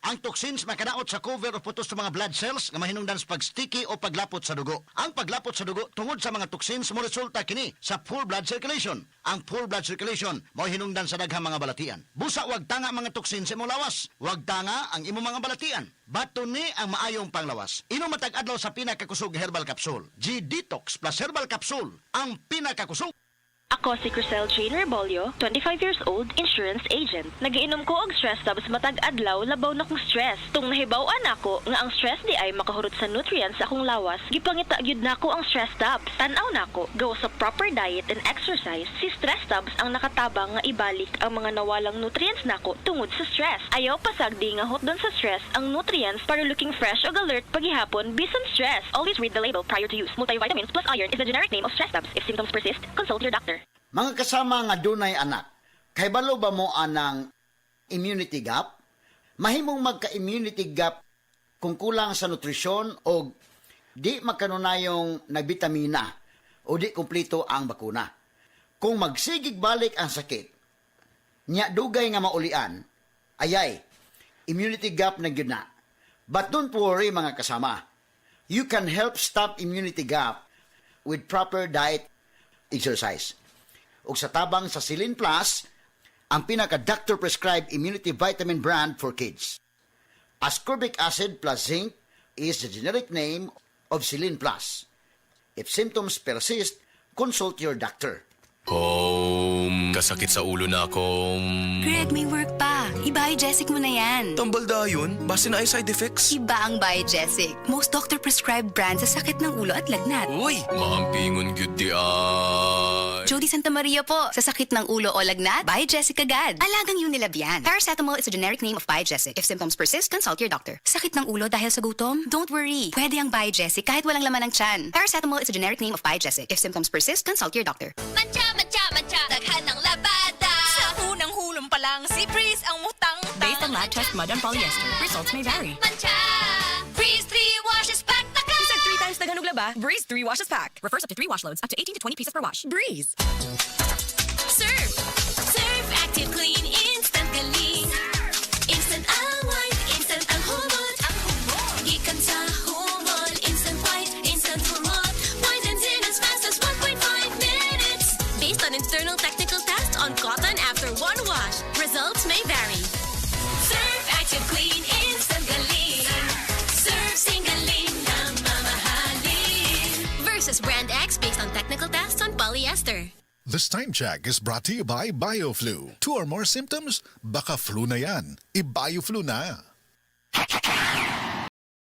Ang toxins makadaot sa cover o putos sa mga blood cells nga mahinungdan sa pagsticky o paglapot sa dugo. Ang paglapot sa dugo tungod sa mga toxins mo resulta kini sa full blood circulation. Ang full blood circulation mao hinungdan sa daghang mga balatian. Busa wag tanga mga toxins sa imong lawas. Wag tanga ang imong mga balatian. Baton ni ang maayong panglawas. Inom matag adlaw sa pinakakusog herbal capsule. G-Detox plus herbal capsule ang pinakakusog. Ako si Crisel Jane Rebolio, 25 years old, insurance agent. Nagiinom ko og stress tabs matag adlaw labaw na kong stress. Tung nahibaw-an ako nga ang stress di ay makahurot sa nutrients sa akong lawas, gipangita gyud nako ang stress tabs. Tan-aw nako, gawa sa proper diet and exercise, si stress tabs ang nakatabang nga ibalik ang mga nawalang nutrients nako tungod sa stress. Ayaw pasagdi nga hot don sa stress ang nutrients para looking fresh ug alert paghihapon bisan stress. Always read the label prior to use. Multivitamins plus iron is the generic name of stress tabs. If symptoms persist, consult your doctor. Mga kasama nga dunay anak, kay balo ba mo anang immunity gap? Mahimong magka-immunity gap kung kulang sa nutrisyon o di magkanunayong nagbitamina o di kumplito ang bakuna. Kung magsigig balik ang sakit, nya dugay nga maulian, ayay, immunity gap na gyud na. But don't worry mga kasama, you can help stop immunity gap with proper diet, exercise. Ug sa tabang sa Silin Plus, ang pinaka-doctor prescribed immunity vitamin brand for kids. Ascorbic acid plus zinc is the generic name of Silin Plus. If symptoms persist, consult your doctor. Kasakit sa ulo na akong... Greg, may work pa. I-Biogesic mo na yan. Tambal dayon? Base na ay side effects? Iba ang Biogesic. Most doctor-prescribed brand sa sakit ng ulo at lagnat. Uy! Maampingon gyud di ay... Jody Santa Maria po. Sa sakit ng ulo o lagnat, Biogesic agad. Alagang Unilab yan. Paracetamol is a generic name of Biogesic. If symptoms persist, consult your doctor. Sakit ng ulo dahil sa gutom? Don't worry. Pwede ang Biogesic kahit walang laman ng tiyan. Paracetamol is a generic name of Biogesic. If symptoms persist, consult your doctor. Mancha, mancha, mancha, daghan ng labada. Sa unang hulong pa lang, si Breeze ang mutang-tang. Based on lab test mud and polyester, results may vary. Mancha, Breeze 3 washes back the car. Isang 3 times daghan og laba, Breeze 3 washes pack. Refers up to 3 wash loads, up to 18 to 20 pieces per wash. Breeze! Surf, Surf Active Clean, instant galing. Instant ang white, instant ang humot. Gikan sa humot, instant white, instant humot. Whitens in as fast as 1.5 minutes. Based on internal technical tests on cotton after one wash, results may vary. Surf Active Clean, instant galing. Surf singaling na mamahalin. Versus Brand X based on technical tests on polyester. This time check is brought to you by BioFlu. 2 or more symptoms? Baka flu na yan. I-BioFlu na.